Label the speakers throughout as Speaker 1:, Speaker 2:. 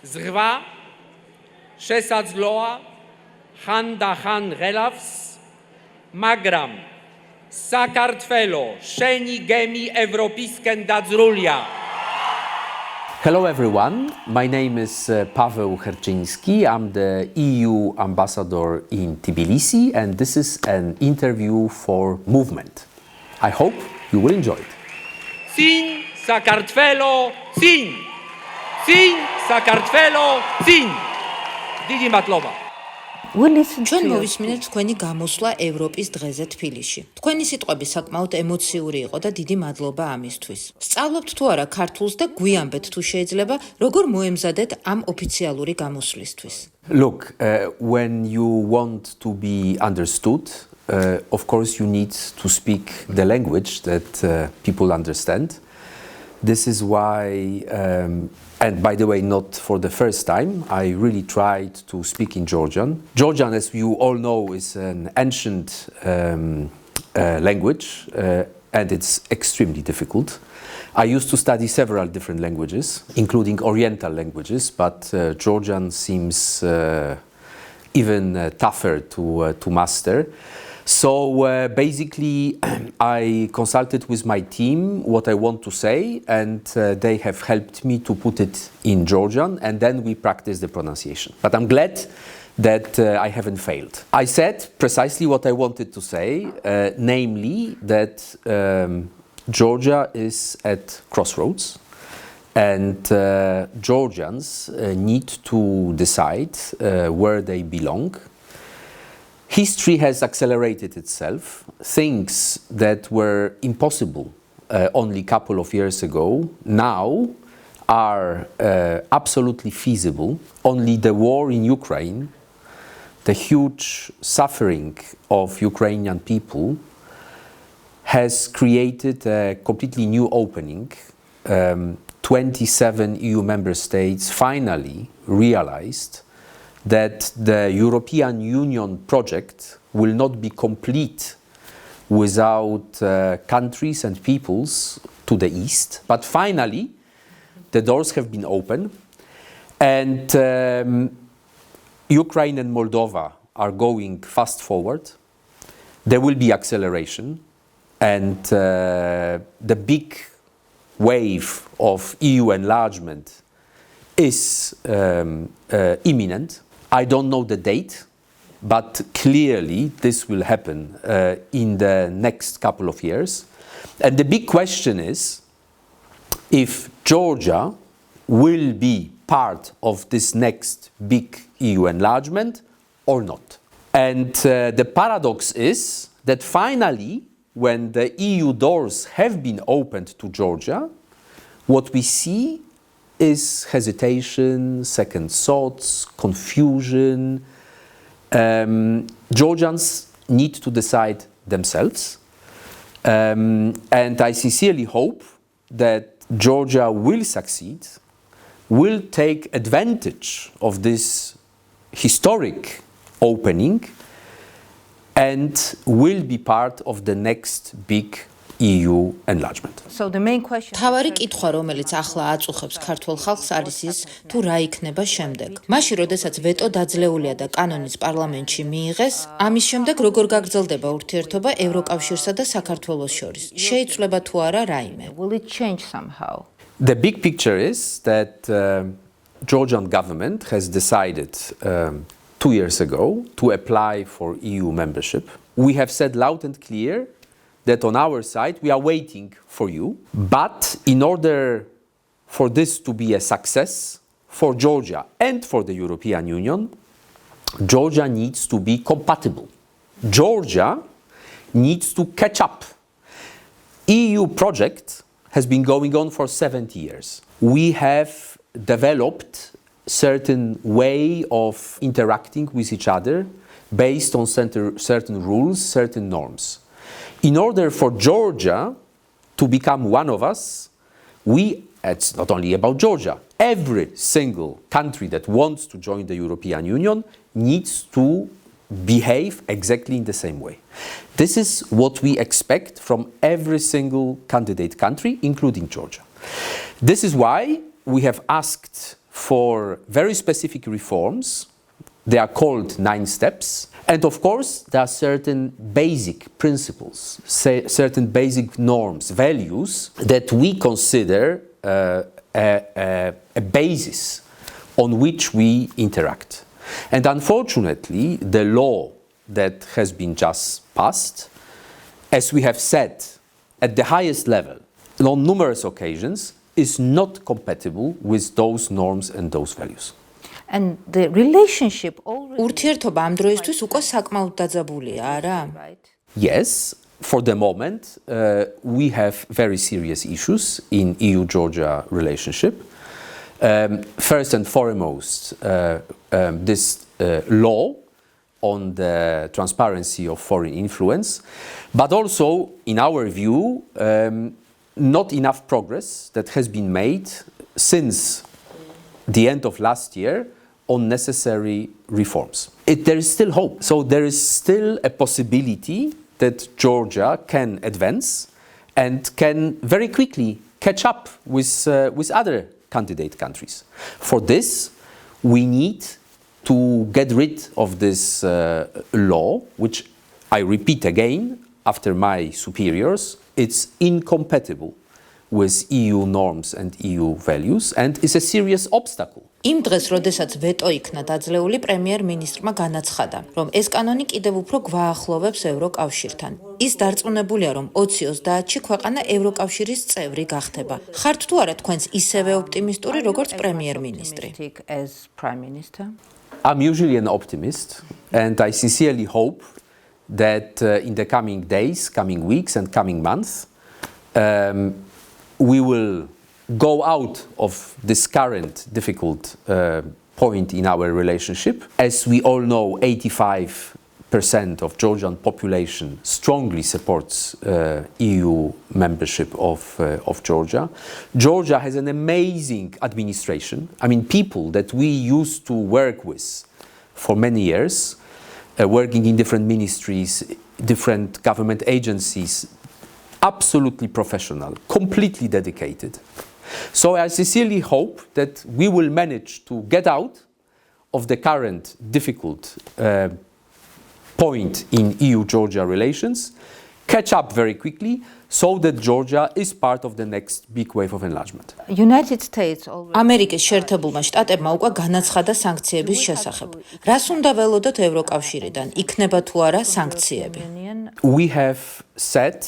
Speaker 1: ზღვა შესაძლოა ხანდახან ღელავს, მაგრამ საქართველო შენი გემი ევროპისკენ დაძრულია.
Speaker 2: Hello everyone, my name is Pawel Herczyński. I'm the EU ambassador in Tbilisi and this is an interview for Movement. I hope you will enjoy it.
Speaker 1: Sin საქართველო, sin! Sin საქართველო, sin! დიდი მადლობა.
Speaker 3: ჩვენ მოვისმინეთ თქვენი გამოსვლა ევროპის დღეზე თბილისში. თქვენი სიტყვები საკმაოდ ემოციური იყო და დიდი მადლობა ამისთვის. სწავლობთ თუ არა ქართულს და გვიამბეთ თუ შეიძლება, როგორ მოემზადეთ ამ ოფიციალური გამოსვლისთვის.
Speaker 2: Look, when you want to be understood, of course you need to speak the language that people understand. This is why, and by the way, not for the first time, I really tried to speak in Georgian. Georgian, as you all know, is an ancient language and it's extremely difficult. I used to study several different languages, including Oriental languages, but Georgian seems even tougher to master. So basically I consulted with my team what I want to say and they have helped me to put it in Georgian and then we practice the pronunciation. But I'm glad that I haven't failed. I said precisely what I wanted to say, namely that Georgia is at crossroads and Georgians need to decide where they belong. History has accelerated itself. Things that were impossible only a couple of years ago now are absolutely feasible. Only the war in Ukraine, the huge suffering of Ukrainian people has created a completely new opening. 27 EU member states finally realized that the European Union project will not be complete without countries and peoples to the east. But finally, the doors have been opened and Ukraine and Moldova are going fast forward. There will be acceleration and the big wave of EU enlargement is imminent. I don't know the date, but clearly this will happen in the next couple of years. And the big question is if Georgia will be part of this next big EU enlargement or not. And the paradox is that finally, when the EU doors have been opened to Georgia, what we see is hesitation, second thoughts, confusion. Georgians need to decide themselves. And I sincerely hope that Georgia will succeed, will take advantage of this historic opening and will be part of the next big EU enlargement.
Speaker 3: So the main question თავარი კითხვა, რომელიც ახლა აწუხებს ქართულ ხალხს არის ის, თუ რა იქნება შემდეგ. მაშინ, როდესაც ვეტო დაძლეულია და კანონის პარლამენტში მიიღეს, ამის შემდეგ როგორ გაგრძელდება ურთიერთობა ევროკავშირსა და საქართველოს შორის? შეიცვლება თუ არა რაიმე? Will it change somehow?
Speaker 2: The big picture is that Georgian government has decided 2 years ago to apply for EU membership. We have said loud and clear that on our side we are waiting for you, but in order for this to be a success for Georgia and for the European Union, Georgia needs to be compatible. Georgia needs to catch up. EU project has been going on for 70 years. We have developed certain way of interacting with each other based on certain rules, certain norms. In order for Georgia to become one of us, it's not only about Georgia, every single country that wants to join the European Union needs to behave exactly in the same way. This is what we expect from every single candidate country, including Georgia. This is why we have asked for very specific reforms. They are called 9 steps. And of course, there are certain basic principles, certain basic norms, values that we consider a basis on which we interact. And unfortunately, the law that has been just passed, as we have said at the highest level on numerous occasions, is not compatible with those norms and those values.
Speaker 4: And the relationship already
Speaker 3: ურთიერთობა ამ დროისთვის უკვე საკმაოდ დაძაბულია, არა?
Speaker 2: Yes, for the moment, we have very serious issues in EU-Georgia relationship. First and foremost, this law on the transparency of foreign influence, but also, in our view, not enough progress that has been made since the end of last year on necessary reforms. There is still hope. So there is still a possibility that Georgia can advance and can very quickly catch up with other candidate countries. For this, we need to get rid of this law, which I repeat again, after my superiors, it's incompatible with EU norms and EU values and is a serious obstacle.
Speaker 3: იმ დღეს, როდესაც ვეტო იქნა დაძლეული, პრემიერ-მინისტრმა განაცხადა, რომ ეს კანონი კიდევ უფრო გვაახლოვებს ევროკავშირთან. ის დარწმუნებულია, რომ 2030-ში ქვეყანა ევროკავშირის წევრი გახდება. ხართ თუ არა თქვენს ისევე ოპტიმისტური, როგორც პრემიერ-მინისტრი?
Speaker 2: I'm usually an optimist, and I sincerely hope that in the coming days, coming weeks, and coming months, we will go out of this current difficult point in our relationship. As we all know, 85% of Georgian population strongly supports EU membership of Georgia. Georgia has an amazing administration. I mean, people that we used to work with for many years, working in different ministries, different government agencies, absolutely professional, completely dedicated. So I sincerely hope that we will manage to get out of the current difficult point in EU-Georgia relations, catch up very quickly, so that Georgia is part of the next big wave of enlargement.
Speaker 4: United States already
Speaker 3: ამერიკის შეერთებულმა შტატებმა უკვე განაცხადა სანქციების შესახებ. რას უნდა ველოდოთ ევროკავშირიდან? იქნება თუ არა სანქციები?
Speaker 2: We have said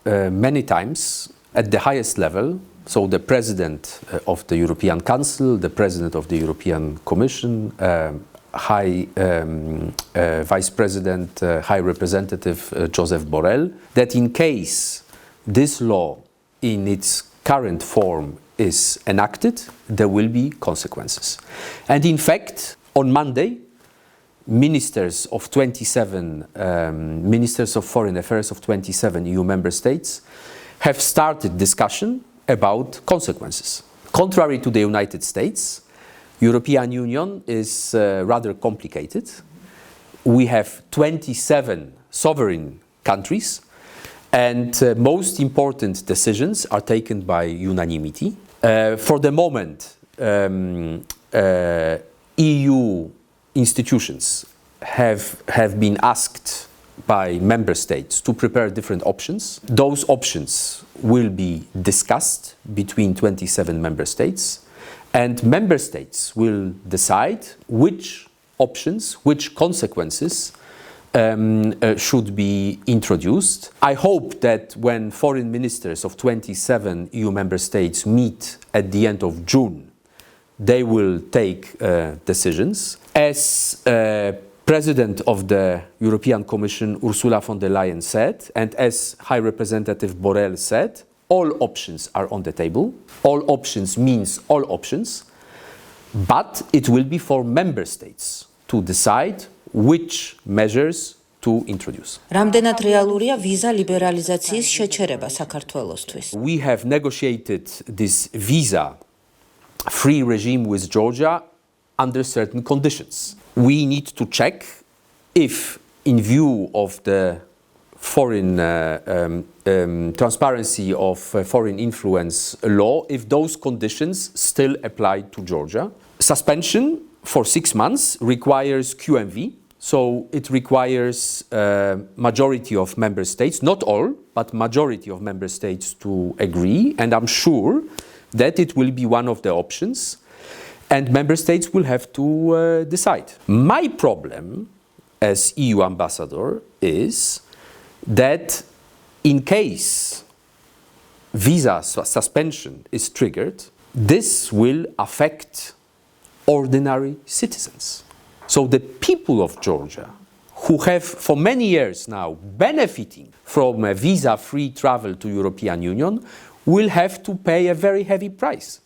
Speaker 2: many times at the highest level, so the President of the European Council, the President of the European Commission, High Vice President, High Representative Joseph Borrell, that in case this law in its current form is enacted, there will be consequences. And in fact, on Monday, ministers of 27, ministers of foreign affairs of 27 EU member states have started discussion about consequences. Contrary to the United States, European Union is rather complicated. We have 27 sovereign countries, and most important decisions are taken by unanimity. For the moment, EU institutions have been asked by member states to prepare different options. Those options will be discussed between 27 member states, and member states will decide which options, which consequences should be introduced. I hope that when foreign ministers of 27 EU member states meet at the end of June, they will take decisions. As President of the European Commission, Ursula von der Leyen, said, and as High Representative Borrell said, all options are on the table. All options means all options, but it will be for member states to decide which measures to introduce.
Speaker 3: რამდენად რეალურია ვიზა ლიბერალიზაციის შეჩერება საქართველოსთვის?
Speaker 2: We have negotiated this visa-free regime with Georgia under certain conditions. We need to check if, in view of the foreign transparency of foreign influence law, if those conditions still apply to Georgia. Suspension for 6 months requires QMV, so it requires majority of member states, not all, but majority of member states to agree, and I'm sure that it will be one of the options, and member states will have to decide. My problem as EU ambassador is that in case visa suspension is triggered, this will affect ordinary citizens. So the people of Georgia, who have for many years now benefiting from a visa-free travel to European Union, will have to pay a very heavy price.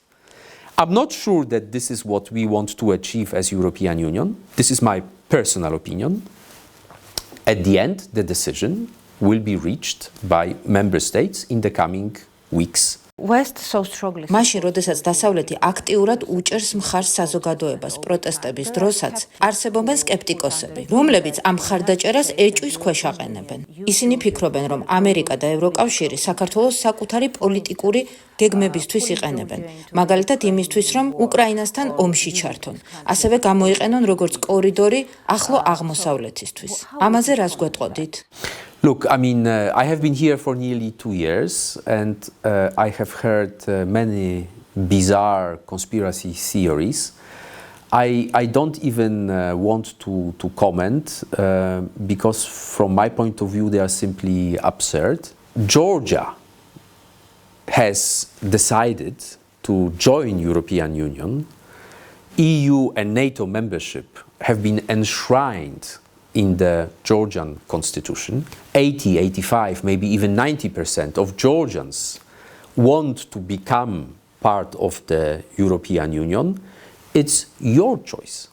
Speaker 2: I'm not sure that this is what we want to achieve as European Union. This is my personal opinion. At the end, the decision will be reached by member states in the coming weeks.
Speaker 4: West so strongly.
Speaker 3: მაშინ, როდესაც დასავლეთი აქტიურად უჭერს მხარს საზოგადოებას პროტესტების დროსაც, არსებობენ სკეპტიკოსები, რომლებიც ამ მხარდაჭერას ეჭვის ქვეშ აყენებენ. ისინი ფიქრობენ, რომ ამერიკა და ევროკავშირი საქართველოს საკუთარი პოლიტიკური გეგმებისთვის იყენებენ, მაგალითად იმისთვის, რომ უკრაინასთან ომში ჩართონ, ასევე გამოიყენონ როგორც კორიდორი ახლო აღმოსავლეთისთვის. ამაზე რას გვეტყოდით?
Speaker 2: Look, I mean, I have been here for nearly 2 years, and I have heard many bizarre conspiracy theories. I don't even want to comment because from my point of view they are simply absurd. Georgia has decided to join European Union. EU and NATO membership have been enshrined in the Georgian constitution. 80, 85, maybe even 90% of Georgians want to become part of the European Union. It's your choice.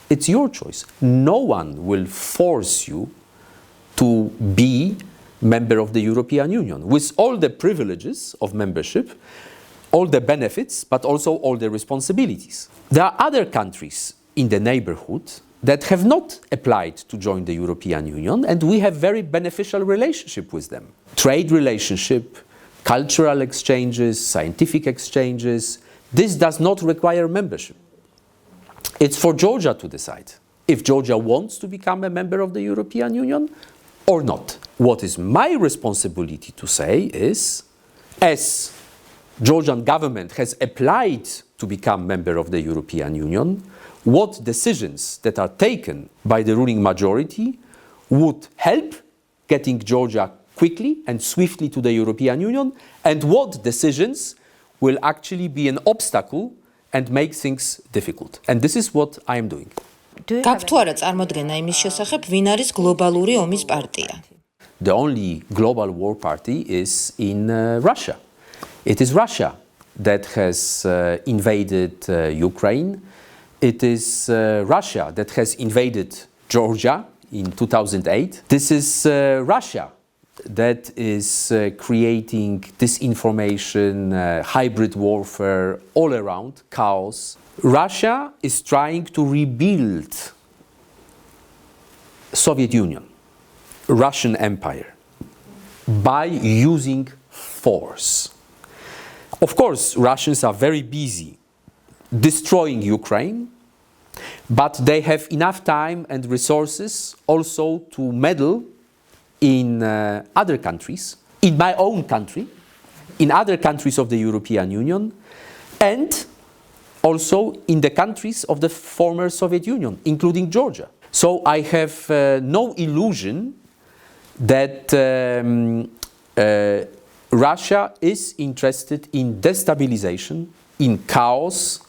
Speaker 2: It's your choice. No one will force you to be member of the European Union with all the privileges of membership, all the benefits, but also all the responsibilities. There are other countries in the neighborhood that have not applied to join the European Union, and we have very beneficial relationship with them. Trade relationship, cultural exchanges, scientific exchanges. This does not require membership. It's for Georgia to decide if Georgia wants to become a member of the European Union or not. What is my responsibility to say is, as Georgian government has applied to become member of the European Union, what decisions that are taken by the ruling majority would help getting Georgia quickly and swiftly to the European Union, and what decisions will actually be an obstacle and make things difficult. And this is what I am doing.
Speaker 3: გაქვთ თუ არა წარმოდგენა იმის შესახებ, ვინ არის გლობალური ომის პარტია?
Speaker 2: The only global war party is in Russia. It is Russia that has invaded Ukraine. It is Russia that has invaded Georgia in 2008. This is Russia that is creating disinformation, hybrid warfare all around, chaos. Russia is trying to rebuild Soviet Union, Russian Empire, by using force. Of course, Russians are very busy destroying Ukraine, but they have enough time and resources also to meddle in other countries, in my own country, in other countries of the European Union, and also in the countries of the former Soviet Union, including Georgia. So I have no illusion that Russia is interested in destabilization, in chaos,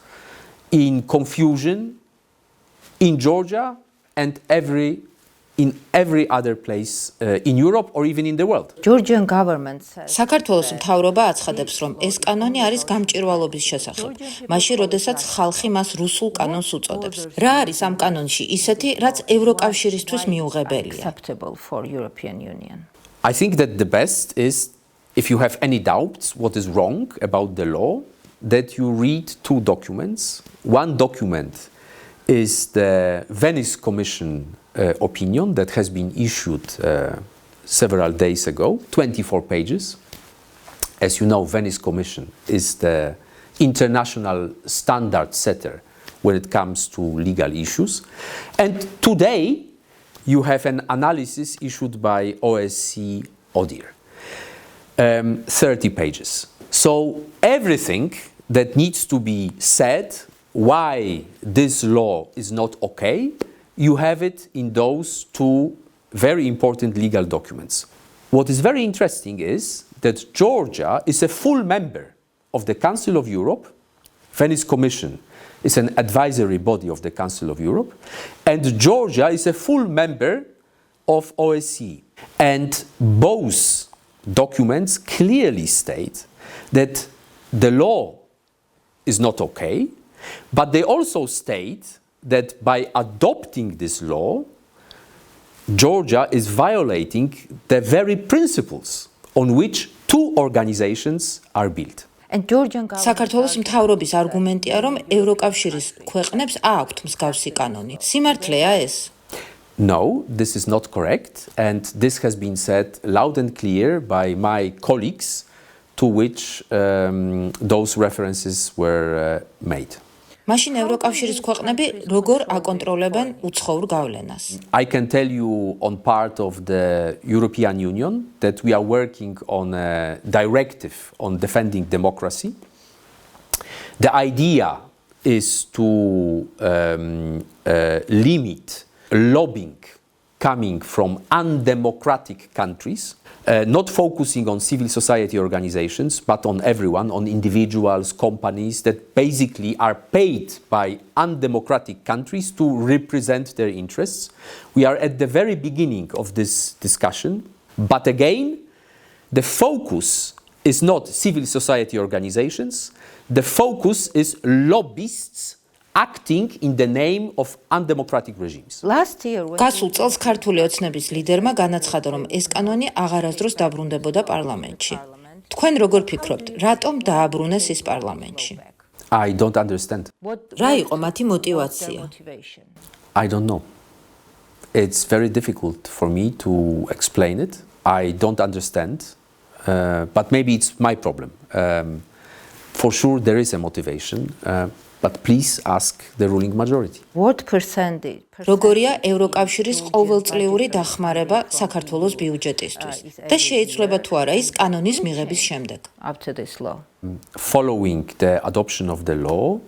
Speaker 2: in confusion in Georgia and in every other place in Europe or even in the world.
Speaker 4: Georgian government says
Speaker 3: საქართველოს მთავრობა აცხადებს, რომ ეს კანონი არის გამჭვირვალობის შესახებ, მაშინ, როდესაც ხალხი მას რუსულ კანონს უწოდებს. რა არის ამ კანონში ისეთი, რაც ევროკავშირისთვის მიუღებელია?
Speaker 4: acceptable for European Union.
Speaker 2: I think that the best is, if you have any doubts what is wrong about the law, that you read two documents. One document is the Venice Commission opinion that has been issued several days ago, 24 pages. As you know, Venice Commission is the international standard setter when it comes to legal issues. And today, you have an analysis issued by OSCE ODIHR, 30 pages. So everything that needs to be said, why this law is not okay, you have it in those two very important legal documents. What is very interesting is that Georgia is a full member of the Council of Europe. Venice Commission is an advisory body of the Council of Europe, and Georgia is a full member of OSCE. And both documents clearly state that the law is not okay, but they also state that by adopting this law, Georgia is violating the very principles on which two organizations are built.
Speaker 4: And Georgian
Speaker 3: საქართველოს მთავრობის არგუმენტია, რომ ევროკავშირის ქვეყნებს აქვთ მსგავსი კანონი. სიმართლეა ეს?
Speaker 2: No, this is not correct, and this has been said loud and clear by my colleagues to which those references were made.
Speaker 3: მაშინ ევროკავშირის ქვეყნები როგორ აკონტროლებენ უცხოურ გავლენას?
Speaker 2: I can tell you on part of the European Union that we are working on a directive on defending democracy. The idea is to limit lobbying coming from undemocratic countries, not focusing on civil society organizations, but on everyone, on individuals, companies that basically are paid by undemocratic countries to represent their interests. We are at the very beginning of this discussion, but again, the focus is not civil society organizations, the focus is lobbyists acting in the name of undemocratic regimes.
Speaker 4: Last year,
Speaker 3: გასულ წელს ქართული ოცნების ლიდერმა განაცხადა, რომ ეს კანონი აღარასდროს დაბრუნდებოდა პარლამენტში. თქვენ როგორ ფიქრობთ, რატომ დააბრუნეს ის პარლამენტში?
Speaker 2: I don't understand.
Speaker 3: რა იყო მათი мотивация?
Speaker 2: I don't know. It's very difficult for me to explain it. I don't understand, but maybe it's my problem. For sure there is a motivation, but please ask the ruling majority.
Speaker 4: What percentage?
Speaker 3: როგორია ევროკავშირის ყოველწლიური დახმარება საქართველოს ბიუჯეტისთვის? და შეიძლება თუ არა ის კანონის მიღების შემდეგ?
Speaker 4: After this law.
Speaker 2: Following the adoption of the law,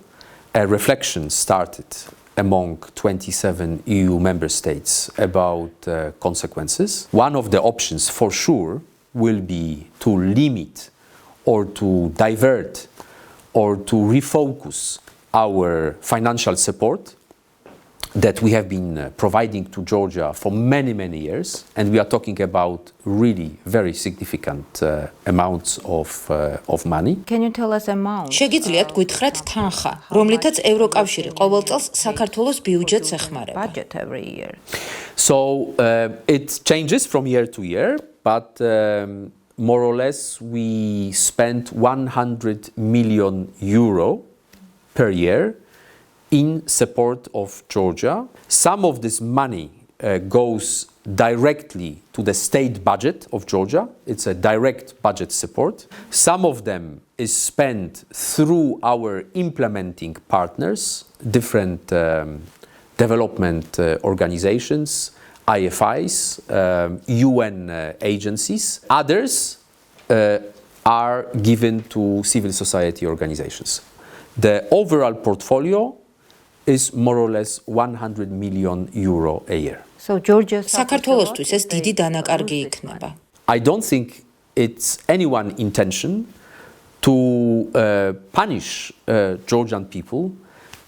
Speaker 2: a reflection started among 27 EU member states about consequences. One of the options for sure will be to limit or to divert or to refocus our financial support that we have been providing to Georgia for many, many years, and we are talking about really very significant amounts of money.
Speaker 4: Can you tell us amount?
Speaker 3: შეგიძლიათ გითხრათ თანხა, რომლითაც ევროკავშირი ყოველ წელს საქართველოს ბიუჯეტს ეხმარება?
Speaker 4: Budget every year.
Speaker 2: So it changes from year to year, but more or less we spend 100 million euro per year in support of Georgia. Some of this money goes directly to the state budget of Georgia. It's a direct budget support. Some of them is spent through our implementing partners, different development organizations, IFIs, UN agencies. Others are given to civil society organizations. The overall portfolio is more or less 100 million euro a year.
Speaker 4: So Georgia
Speaker 3: საქართველოსთვის ეს დიდი დანაკარგი იქნება.
Speaker 2: I don't think it's anyone's intention to punish Georgian people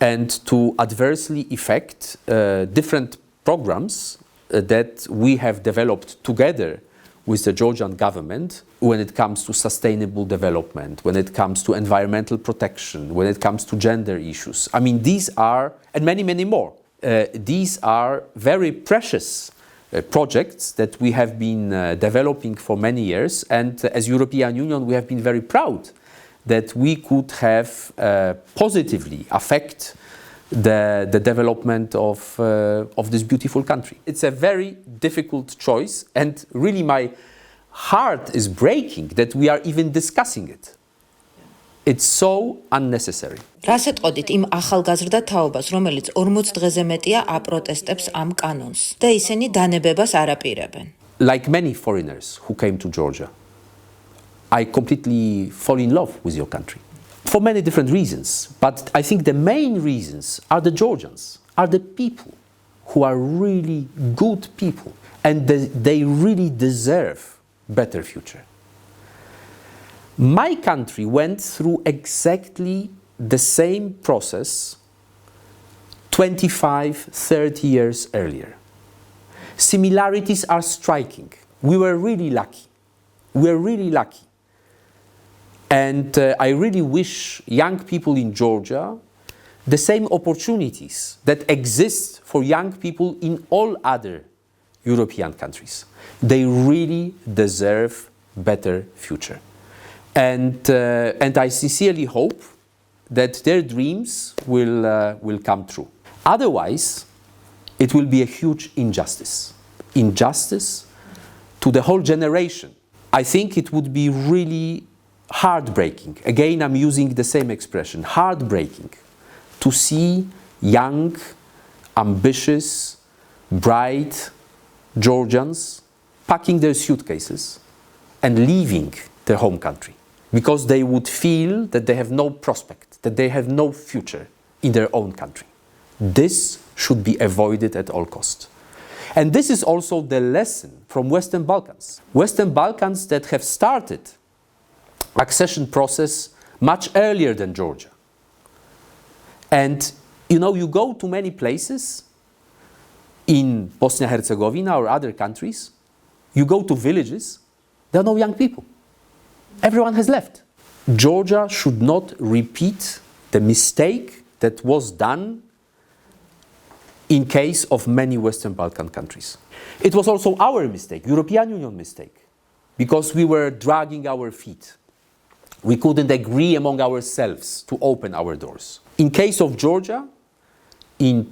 Speaker 2: and to adversely affect different programs that we have developed together with the Georgian government when it comes to sustainable development, when it comes to environmental protection, when it comes to gender issues. I mean, these are, and many, many more, these are very precious projects that we have been developing for many years, and as European Union we have been very proud that we could have positively affect the development of this beautiful country. It's a very difficult choice, and really my heart is breaking that we are even discussing it. It's so unnecessary.
Speaker 3: რას ეტყოდით იმ ახალგაზრდა თაობას, რომელიც 40 დღეზე მეტია აპროტესტებს ამ კანონს და ისინი დანებებას არ აპირებენ?
Speaker 2: Like many foreigners who came to Georgia, I completely fall in love with your country for many different reasons. But I think the main reasons are the Georgians, are the people who are really good people, and they really deserve better future. My country went through exactly the same process 25, 30 years earlier. Similarities are striking. We were really lucky. We're really lucky. And I really wish young people in Georgia the same opportunities that exist for young people in all other European countries. They really deserve better future. And I sincerely hope that their dreams will come true. Otherwise, it will be a huge injustice. Injustice to the whole generation. I think it would be really heartbreaking. Again, I'm using the same expression, heartbreaking, to see young, ambitious, bright Georgians packing their suitcases and leaving their home country because they would feel that they have no prospect, that they have no future in their own country. This should be avoided at all costs. And this is also the lesson from Western Balkans. Western Balkans that have started accession process much earlier than Georgia. And you know, you go to many places in Bosnia-Herzegovina or other countries, you go to villages, there are no young people. Everyone has left. Georgia should not repeat the mistake that was done in case of many Western Balkan countries. It was also our mistake, European Union mistake, because we were dragging our feet. We couldn't agree among ourselves to open our doors. In case of Georgia, in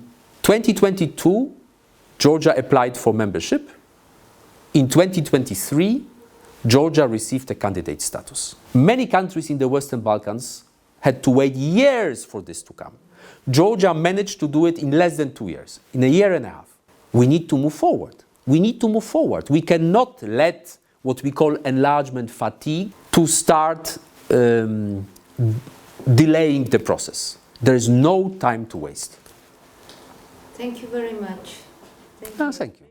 Speaker 2: 2022, Georgia applied for membership. In 2023, Georgia received a candidate status. Many countries in the Western Balkans had to wait years for this to come. Georgia managed to do it in less than 2 years, in a year and a half. We need to move forward. We need to move forward. We cannot let what we call enlargement fatigue to start delaying the process. There is no time to waste.
Speaker 3: Thank you very much.
Speaker 2: Thank you.